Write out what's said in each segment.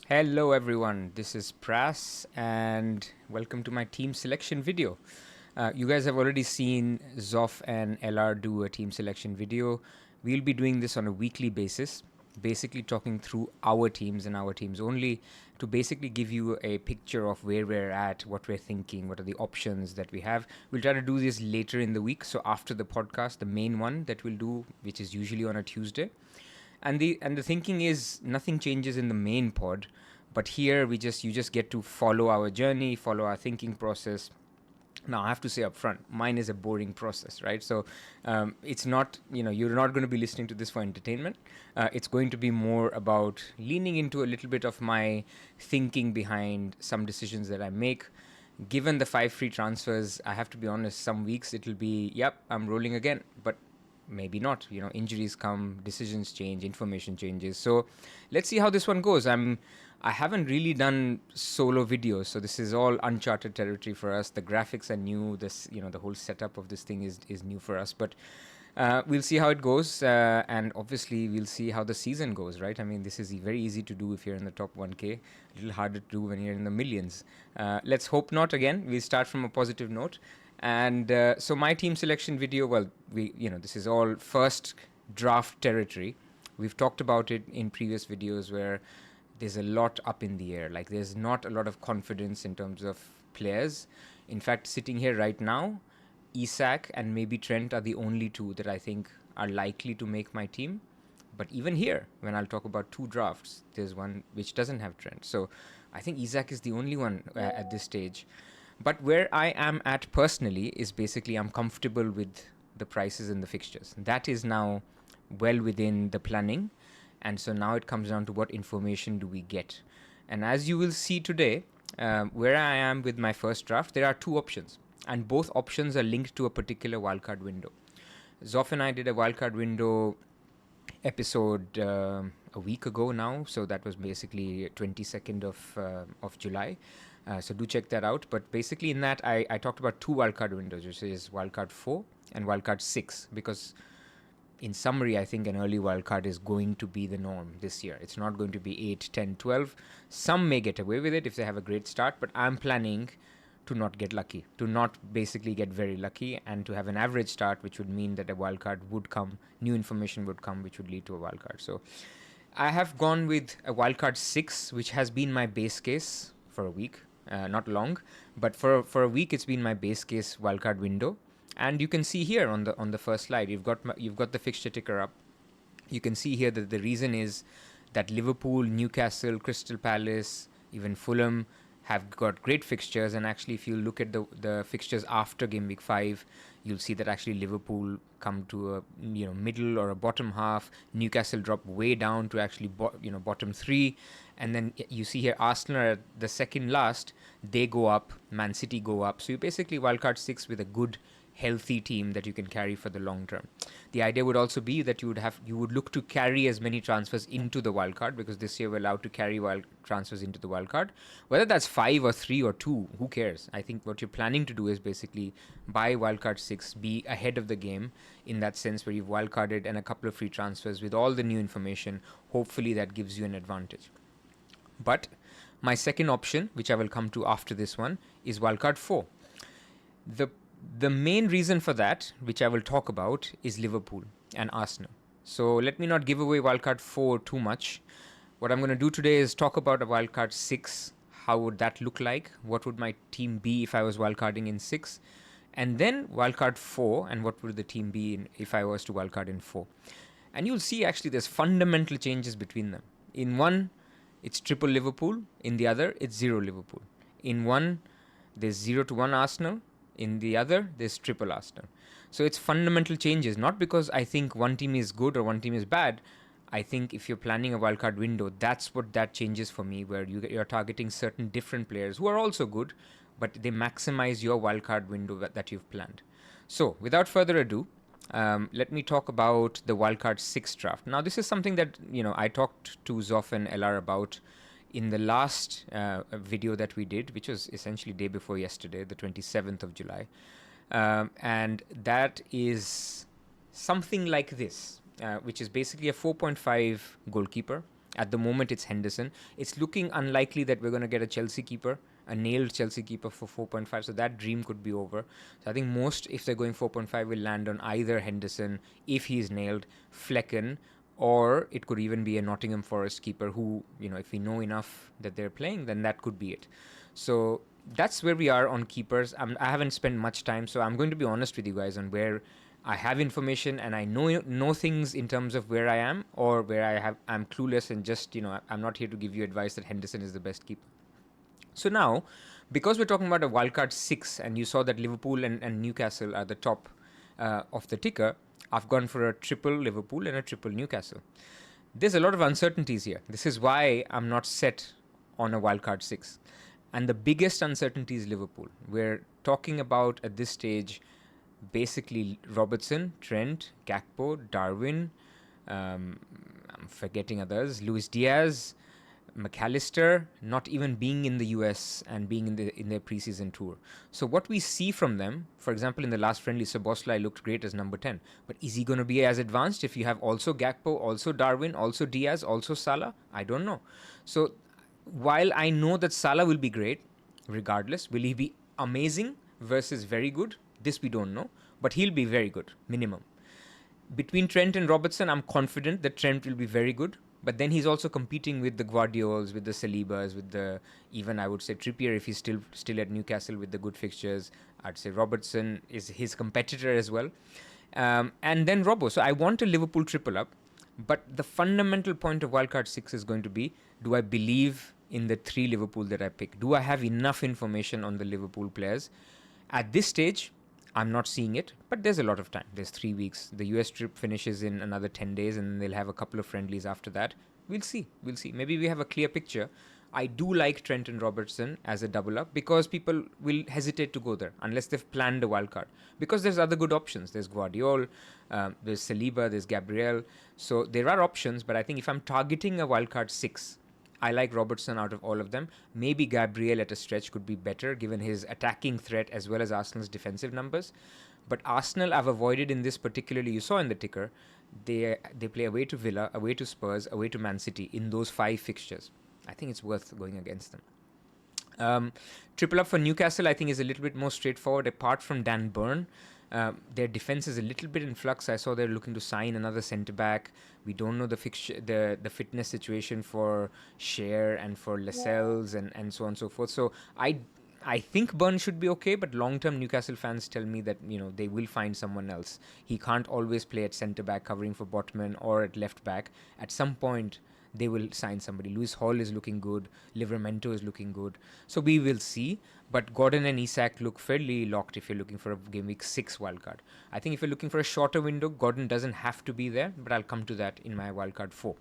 Hello everyone, this is Pras and welcome to my team selection video. You guys have already seen Zoff and LR do a team selection video. We'll be doing this on a weekly basis, basically talking through our teams and our teams only to basically give you a picture of where we're at, what we're thinking, what are the options that we have. We'll try to do this later in the week, so after the podcast, the main one that we'll do, which is usually on a Tuesday. And the thinking is nothing changes in the main pod, but here you just get to follow our journey, follow our thinking process. Now I have to say up front, mine is a boring process, right? So it's not, you're not going to be listening to this for entertainment. It's going to be more about leaning into a little bit of my thinking behind some decisions that I make. Given the 5 free transfers, I have to be honest, some weeks it'll be, yep, I'm rolling again, but maybe not. Injuries come, decisions change, information changes. So let's see how this one goes. I haven't really done solo videos, so this is all uncharted territory for us. The graphics are new. The whole setup of this thing is new for us. But we'll see how it goes, and obviously we'll see how the season goes, right? I mean, this is very easy to do if you're in the top 1K. A little harder to do when you're in the millions. Let's hope not. Again, we'll start from a positive note. And so my team selection video, well, this is all first draft territory. We've talked about it in previous videos where there's a lot up in the air. Like, there's not a lot of confidence in terms of players. In fact, sitting here right now, Isak and maybe Trent are the only two that I think are likely to make my team. But even here, when I'll talk about 2 drafts, there's one which doesn't have Trent. So I think Isak is the only one at this stage. But where I am at personally is basically I'm comfortable with the prices and the fixtures. That is now well within the planning. And so now it comes down to what information do we get. And as you will see today, where I am with my first draft, there are 2 options. And both options are linked to a particular wildcard window. Zoff and I did a wildcard window episode a week ago now. So that was basically 22nd of July. So do check that out. But basically in that, I talked about 2 wildcard windows, which is wildcard 4 and wildcard 6, because in summary, I think an early wildcard is going to be the norm this year. It's not going to be 8, 10, 12. Some may get away with it if they have a great start, but I'm planning to not get lucky, to not basically get very lucky, and to have an average start, which would mean that a wildcard would come, new information would come, which would lead to a wildcard. So I have gone with a wildcard 6, which has been my base case for a week. Not long, but for a week it's been my base case wildcard window. And you can see here on the first slide, you've got the fixture ticker up. You can see here that the reason is that Liverpool, Newcastle, Crystal Palace, even Fulham have got great fixtures. And actually, if you look at the fixtures after Gameweek 5, you'll see that actually Liverpool come to a middle or a bottom half. Newcastle drop way down to actually bottom 3. And then you see here Arsenal are the second last. They go up. Man City go up. So you basically wildcard 6 with a good, healthy team that you can carry for the long term. The idea would also be that you would look to carry as many transfers into the wildcard, because this year we're allowed to carry transfers into the wildcard. Whether that's 5 or 3 or 2, who cares? I think what you're planning to do is basically buy wildcard 6, be ahead of the game in that sense, where you've wildcarded and a couple of free transfers with all the new information. Hopefully that gives you an advantage. But my second option, which I will come to after this one, is wildcard 4. The main reason for that, which I will talk about, is Liverpool and Arsenal. So let me not give away wildcard 4 too much. What I'm going to do today is talk about a wildcard 6. How would that look like? What would my team be if I was wildcarding in 6? And then wildcard 4, and what would the team be if I was to wildcard in 4? And you'll see actually there's fundamental changes between them. In one, it's triple Liverpool. In the other, it's 0 Liverpool. In one, there's 0 to 1 Arsenal. In the other, there's triple Arsenal. So it's fundamental changes, not because I think one team is good or one team is bad. I think if you're planning a wildcard window, that's what that changes for me, where you're targeting certain different players who are also good, but they maximize your wildcard window that you've planned. So without further ado, let me talk about the wildcard 6 draft. Now, this is something that I talked to Zoff and LR about in the last video that we did, which was essentially day before yesterday, the 27th of July. And that is something like this, which is basically a 4.5 goalkeeper At the moment, it's Henderson. It's looking unlikely that we're going to get a Chelsea keeper, a nailed Chelsea keeper for 4.5. So that dream could be over. So I think most, if they're going 4.5, will land on either Henderson, if he's nailed, Flecken, or it could even be a Nottingham Forest keeper who, if we know enough that they're playing, then that could be it. So that's where we are on keepers. I haven't spent much time, so I'm going to be honest with you guys on where I have information and I know things in terms of where I am, or where I'm clueless and just, I'm not here to give you advice that Henderson is the best keeper. So now, because we're talking about a wildcard 6, and you saw that Liverpool and Newcastle are the top of the ticker, I've gone for a triple Liverpool and a triple Newcastle. There's a lot of uncertainties here. This is why I'm not set on a wildcard 6. And the biggest uncertainty is Liverpool. We're talking about, at this stage, basically Robertson, Trent, Gakpo, Darwin, I'm forgetting others, Luis Diaz, McAllister, not even being in the US and being in their preseason tour. So what we see from them, for example, in the last friendly, Szoboszlai looked great as number 10. But is he going to be as advanced if you have also Gakpo, also Darwin, also Diaz, also Salah? I don't know. So while I know that Salah will be great, regardless, will he be amazing versus very good? This we don't know, but he'll be very good, minimum. Between Trent and Robertson, I'm confident that Trent will be very good, but then he's also competing with the Guardiols, with the Salibas, with the, even I would say Trippier if he's still at Newcastle with the good fixtures. I'd say Robertson is his competitor as well. And then Robbo. So I want a Liverpool triple up, but the fundamental point of wildcard 6 is going to be, do I believe in the 3 Liverpool that I pick? Do I have enough information on the Liverpool players? At this stage, I'm not seeing it, but there's a lot of time. There's 3 weeks. The US trip finishes in another 10 days, and they'll have a couple of friendlies after that. We'll see. Maybe we have a clear picture. I do like Trent and Robertson as a double up, because people will hesitate to go there unless they've planned a wild card. Because there's other good options. There's Guardiol, there's Saliba, there's Gabriel. So there are options, but I think if I'm targeting a wild card 6, I like Robertson out of all of them. Maybe Gabriel at a stretch could be better given his attacking threat as well as Arsenal's defensive numbers. But Arsenal I've avoided in this particularly. You saw in the ticker, they play away to Villa, away to Spurs, away to Man City in those 5 fixtures. I think it's worth going against them. Triple up for Newcastle I think is a little bit more straightforward. Apart from Dan Burn, their defense is a little bit in flux. I saw they're looking to sign another centre back. We don't know the fitness situation for Cher and for Lascelles and so on and so forth. So I think Burn should be okay, but long-term Newcastle fans tell me that they will find someone else. He can't always play at centre back covering for Botman or at left back. At some point they will sign somebody. Lewis Hall is looking good. Livramento is looking good. So we will see. But Gordon and Isak look fairly locked if you're looking for a Gameweek 6 wildcard. I think if you're looking for a shorter window, Gordon doesn't have to be there, but I'll come to that in my wildcard 4.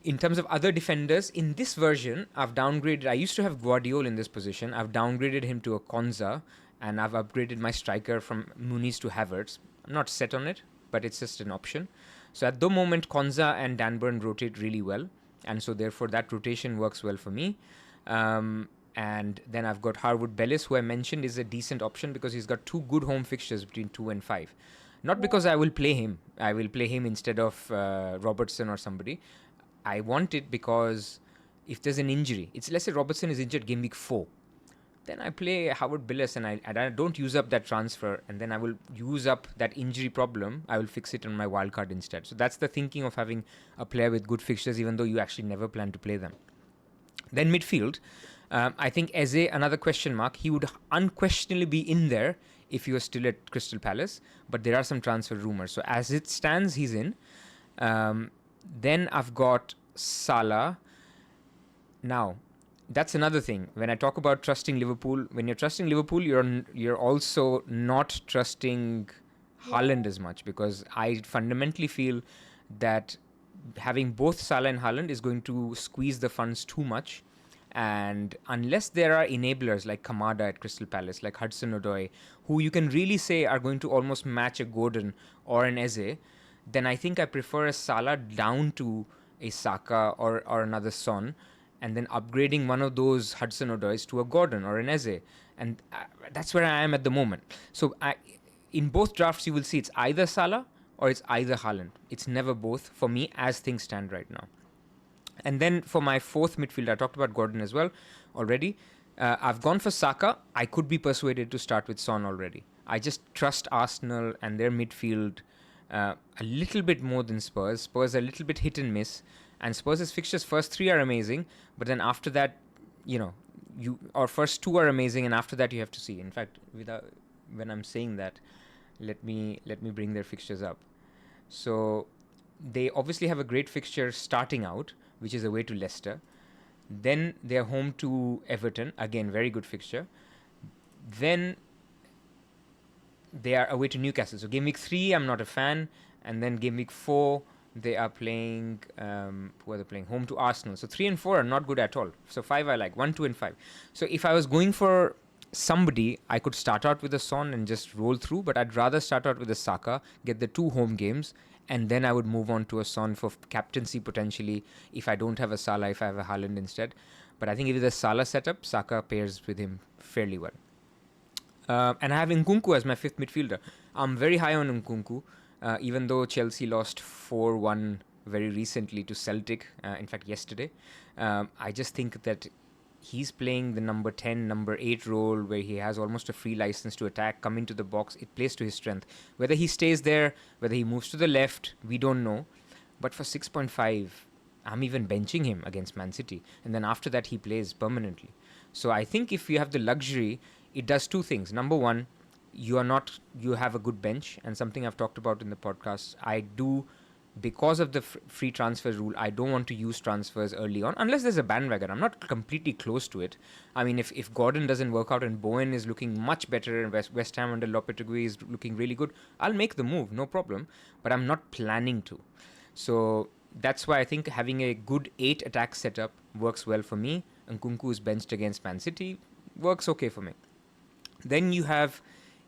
In terms of other defenders, in this version, I've downgraded. I used to have Guardiola in this position. I've downgraded him to a Konza, and I've upgraded my striker from Muniz to Havertz. I'm not set on it, but it's just an option. So at the moment, Konza and Dan Burn rotate really well, and so therefore that rotation works well for me. And then I've got Harwood Bellis, who I mentioned is a decent option because he's got 2 good home fixtures between 2 and 5. Not because I will play him. I will play him instead of Robertson or somebody. I want it because if there's an injury, let's say Robertson is injured game week 4. Then I play Howard Billis and I don't use up that transfer, and then I will use up that injury problem. I will fix it on my wildcard instead. So that's the thinking of having a player with good fixtures, even though you actually never plan to play them. Then midfield, I think Eze, another question mark. He would unquestionably be in there if he was still at Crystal Palace, but there are some transfer rumors. So as it stands, he's in. Then I've got Salah. Now, that's another thing. When I talk about trusting Liverpool, when you're trusting Liverpool, you're also not trusting Haaland as much, because I fundamentally feel that having both Salah and Haaland is going to squeeze the funds too much. And unless there are enablers like Kamada at Crystal Palace, like Hudson-Odoi, who you can really say are going to almost match a Gordon or an Eze, then I think I prefer a Salah down to a Saka or another Son, and then upgrading one of those Hudson-Odois to a Gordon or an Eze. And that's where I am at the moment. So in both drafts, you will see it's either Salah or it's either Haaland. It's never both for me as things stand right now. And then for my fourth midfielder, I talked about Gordon as well already. I've gone for Saka. I could be persuaded to start with Son already. I just trust Arsenal and their midfield a little bit more than Spurs. Spurs are a little bit hit and miss. And Spurs' fixtures first three are amazing, but then after that, or first two are amazing, and after that you have to see. In fact, when I'm saying that, let me bring their fixtures up. So they obviously have a great fixture starting out, which is away to Leicester. Then they're home to Everton, again very good fixture. Then they are away to Newcastle. So game week 3, I'm not a fan, and then game week 4 they are playing. Who are they playing? Home to Arsenal. So 3 and 4 are not good at all. So 5 I like. 1, 2, and 5. So if I was going for somebody, I could start out with a Son and just roll through, but I'd rather start out with a Saka, get the 2 home games, and then I would move on to a Son for captaincy potentially if I don't have a Salah, if I have a Haaland instead. But I think if it's a Salah setup, Saka pairs with him fairly well. And I have Nkunku as my fifth midfielder. I'm very high on Nkunku, even though Chelsea lost 4-1 very recently to Celtic, in fact yesterday. I just think that he's playing the number 10, number 8 role where he has almost a free license to attack, come into the box. It plays to his strength. Whether he stays there, whether he moves to the left, we don't know. But for 6.5, I'm even benching him against Man City. And then after that, he plays permanently. So I think if you have the luxury, it does two things. Number one, you have a good bench, and something I've talked about in the podcast. I do, because of the free transfer rule, I don't want to use transfers early on unless there's a bandwagon. I'm not completely close to it. I mean, if Gordon doesn't work out and Bowen is looking much better and West Ham under Lopetegui is looking really good, I'll make the move, no problem. But I'm not planning to. So that's why I think having a good 8 attack setup works well for me. Nkunku is benched against Man City, works okay for me. Then you have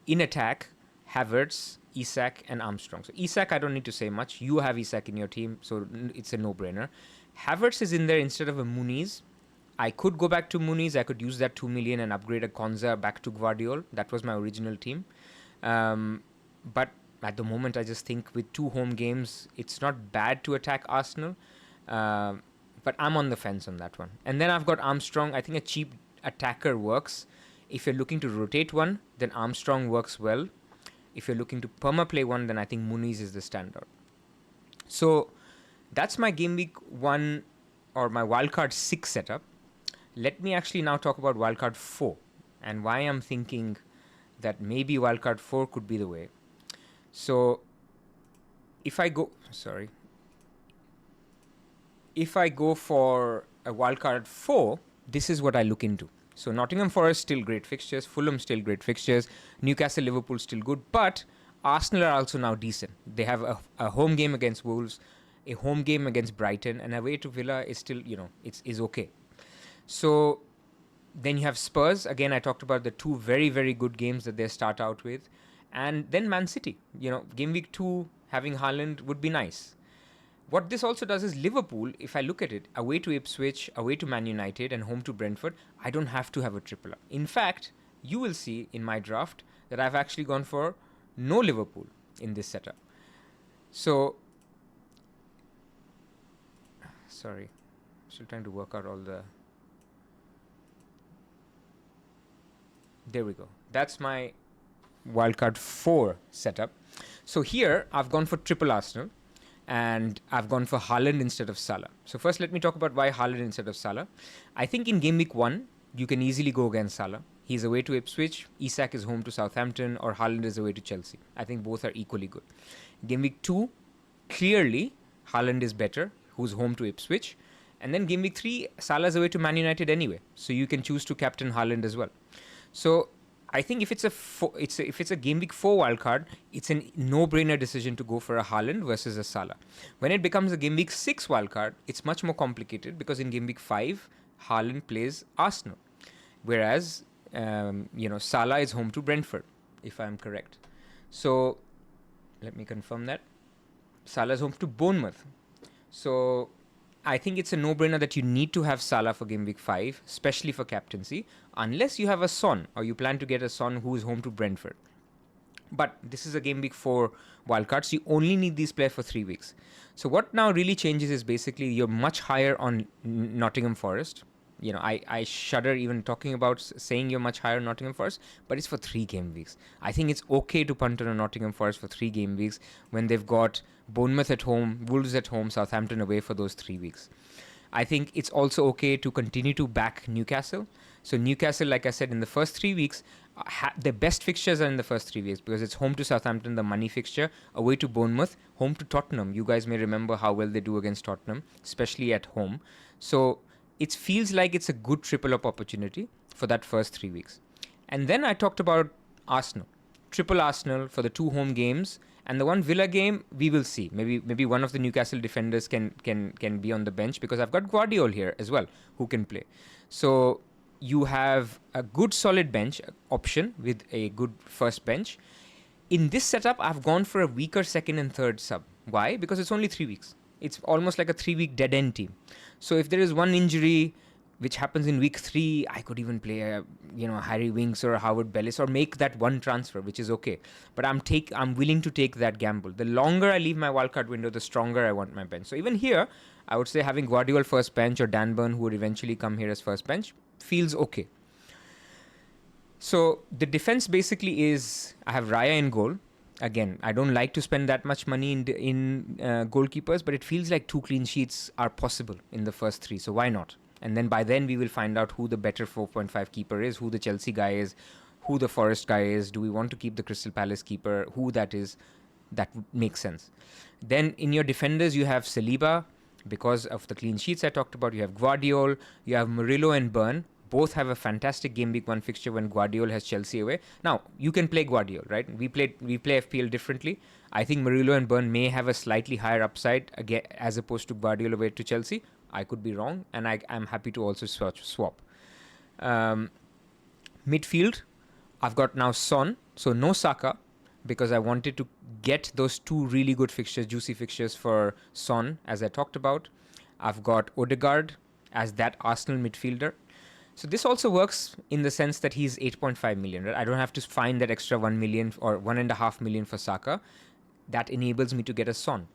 in attack Havertz, Isak, and Armstrong. So Isak, I don't need to say much. You have Isak in your team, so it's a no-brainer. Havertz is in there instead of a Muniz. I could go back to Muniz. I could use that 2 million and upgrade a Konza back to Guardiola. That was my original team. But at the moment, I just think with 2 home games, it's not bad to attack Arsenal. But I'm on the fence on that one. And then I've got Armstrong. I think a cheap attacker works. If you're looking to rotate one, then Armstrong works well. If you're looking to perma-play one, then I think Muniz is the standout. So that's my Game Week 1 or my Wildcard 6 setup. Let me actually now talk about Wildcard 4 and why I'm thinking that maybe Wildcard 4 could be the way. So if I go for a Wildcard 4, this is what I look into. So Nottingham Forest still great fixtures, Fulham still great fixtures, Newcastle, Liverpool still good, but Arsenal are also now decent. They have a home game against Wolves, a home game against Brighton, and away to Villa is still, is okay. So then you have Spurs. Again, I talked about the 2 very, very good games that they start out with. And then Man City. Game week 2, having Haaland would be nice. What this also does is Liverpool, if I look at it, away to Ipswich, away to Man United, and home to Brentford, I don't have to have a triple up. In fact, you will see in my draft that I've actually gone for no Liverpool in this setup. So, sorry, still trying to work out all the... There we go. That's my Wildcard 4 setup. So here, I've gone for triple Arsenal. And I've gone for Haaland instead of Salah. So first, let me talk about why Haaland instead of Salah. I think in Game Week 1, you can easily go against Salah. He's away to Ipswich, Isak is home to Southampton, or Haaland is away to Chelsea. I think both are equally good. Game Week 2, clearly, Haaland is better, who's home to Ipswich. And then Game Week 3, Salah's away to Man United anyway. So you can choose to captain Haaland as well. So I think if it's a Game Week 4 wildcard, it's a no-brainer decision to go for a Haaland versus a Salah. When it becomes a Game Week 6 wildcard, it's much more complicated because in Game Week 5, Haaland plays Arsenal. Whereas, Salah is home to Brentford, if I'm correct. So, let me confirm that. Salah is home to Bournemouth. So, I think it's a no-brainer that you need to have Salah for Game Week 5, especially for captaincy, unless you have a Son or you plan to get a Son who is home to Brentford. But this is a game week 4 wildcard, so you only need these players for 3 weeks. So what now really changes is basically you're much higher on Nottingham Forest. I shudder even talking about saying you're much higher on Nottingham Forest, but it's for 3 game weeks. I think it's okay to punt on a Nottingham Forest for 3 game weeks when they've got Bournemouth at home, Wolves at home, Southampton away for those 3 weeks. I think it's also okay to continue to back Newcastle. So Newcastle, like I said, in the first 3 weeks, their best fixtures are in the first 3 weeks because it's home to Southampton, the money fixture, away to Bournemouth, home to Tottenham. You guys may remember how well they do against Tottenham, especially at home. So it feels like it's a good triple up opportunity for that first 3 weeks. And then I talked about Arsenal. Triple Arsenal for the 2 home games. And the one Villa game, we will see. Maybe one of the Newcastle defenders can be on the bench because I've got Guardiola here as well who can play. So you have a good solid bench option with a good first bench. In this setup, I've gone for a weaker second and third sub. Why? Because it's only 3 weeks. It's almost like a 3-week dead end team. So if there is one injury which happens in week 3, I could even play a Harry Winks or a Howard Bellis or make that one transfer, which is okay. But I'm willing to take that gamble. The longer I leave my wildcard window, the stronger I want my bench. So even here, I would say having Guardiola first bench or Dan Burn, who would eventually come here as first bench, feels okay. So the defense basically is I have Raya in goal. Again, I don't like to spend that much money in goalkeepers, but it feels like 2 clean sheets are possible in the first 3. So why not? And then by then we will find out who the better 4.5 keeper is, who the Chelsea guy is, who the Forest guy is. Do we want to keep the Crystal Palace keeper? Who that is? That makes sense. Then in your defenders, you have Saliba. Because of the clean sheets I talked about, you have Guardiola, you have Murillo and Burn. Both have a fantastic game week 1 fixture when Guardiola has Chelsea away. Now, you can play Guardiola, right? We play FPL differently. I think Murillo and Burn may have a slightly higher upside again, as opposed to Guardiola away to Chelsea. I could be wrong, and I'm happy to also swap. Midfield, I've got now Son, so no Saka, because I wanted to get those 2 really good fixtures, juicy fixtures for Son, as I talked about. I've got Odegaard as that Arsenal midfielder. So this also works in the sense that he's 8.5 million, right? I don't have to find that extra 1 million or 1.5 million for Saka. That enables me to get a Son.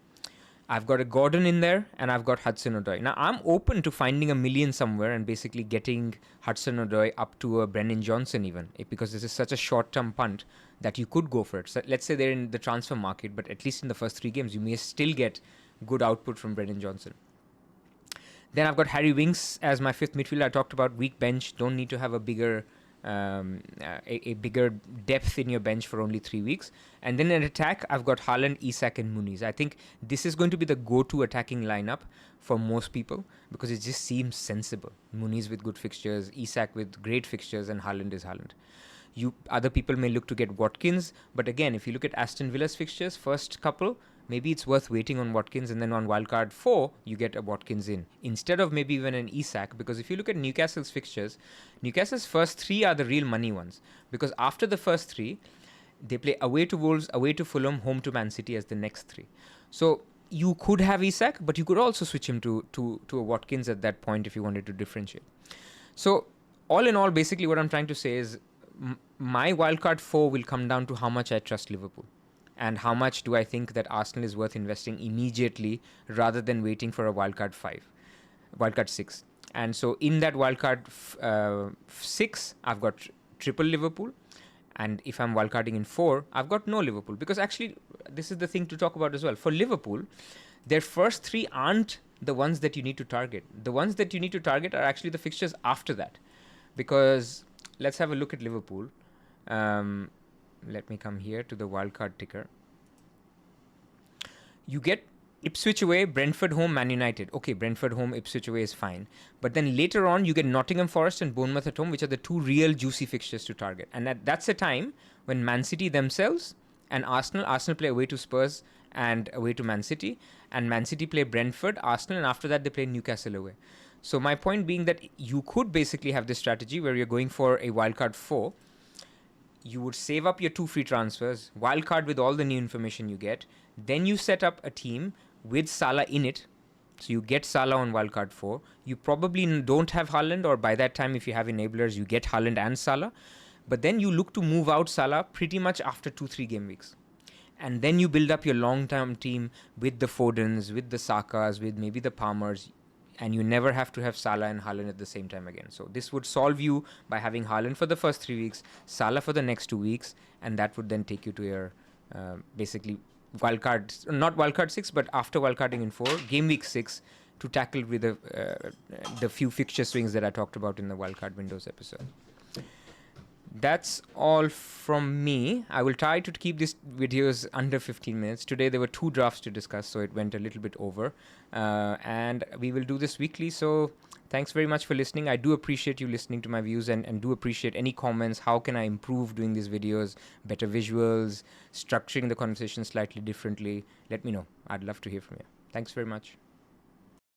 I've got a Gordon in there, and I've got Hudson-Odoi. Now, I'm open to finding 1 million somewhere and basically getting Hudson-Odoi up to a Brennan Johnson even, because this is such a short-term punt that you could go for it. So let's say they're in the transfer market, but at least in the first 3 games, you may still get good output from Brennan Johnson. Then I've got Harry Winks as my 5th midfielder. I talked about weak bench. Don't need to have a bigger bigger depth in your bench for only 3 weeks. And then in attack, I've got Haaland, Isak and Muniz. I think this is going to be the go-to attacking lineup for most people because it just seems sensible. Muniz with good fixtures, Isak with great fixtures, and Haaland is Haaland. Other people may look to get Watkins, but again, if you look at Aston Villa's fixtures, first couple, maybe it's worth waiting on Watkins, and then on wildcard 4, you get a Watkins in instead of maybe even an Isak, because if you look at Newcastle's fixtures, Newcastle's first 3 are the real money ones, because after the first 3, they play away to Wolves, away to Fulham, home to Man City as the next 3. So you could have Isak, but you could also switch him to a Watkins at that point if you wanted to differentiate. So all in all, basically what I'm trying to say is my wildcard 4 will come down to how much I trust Liverpool. And how much do I think that Arsenal is worth investing immediately rather than waiting for a wildcard 6. And so in that wildcard 6, I've got triple Liverpool. And if I'm wildcarding in 4, I've got no Liverpool. Because actually, this is the thing to talk about as well. For Liverpool, their first 3 aren't the ones that you need to target. The ones that you need to target are actually the fixtures after that. Because let's have a look at Liverpool. Let me come here to the wildcard ticker. You get Ipswich away, Brentford home, Man United. Okay, Brentford home, Ipswich away is fine. But then later on, you get Nottingham Forest and Bournemouth at home, which are the 2 real juicy fixtures to target. And that's a time when Man City themselves and Arsenal play away to Spurs and away to Man City. And Man City play Brentford, Arsenal, and after that, they play Newcastle away. So my point being that you could basically have this strategy where you're going for a wildcard 4. You would save up your 2 free transfers, wildcard with all the new information you get. Then you set up a team with Salah in it. So you get Salah on wildcard 4. You probably don't have Haaland, or by that time, if you have enablers, you get Haaland and Salah. But then you look to move out Salah pretty much after 2-3 game weeks. And then you build up your long-term team with the Fodens, with the Sakas, with maybe the Palmers, and you never have to have Salah and Haaland at the same time again. So this would solve you by having Haaland for the first 3 weeks, Salah for the next 2 weeks, and that would then take you to your basically wildcard, not wildcard 6, but after wildcarding in 4, game week 6, to tackle with the few fixture swings that I talked about in the wildcard windows episode. That's all from me. I will try to keep these videos under 15 minutes. Today there were 2 drafts to discuss, so it went a little bit over. And we will do this weekly, so thanks very much for listening. I do appreciate you listening to my views and do appreciate any comments. How can I improve doing these videos? Better visuals, structuring the conversation slightly differently. Let me know. I'd love to hear from you. Thanks very much.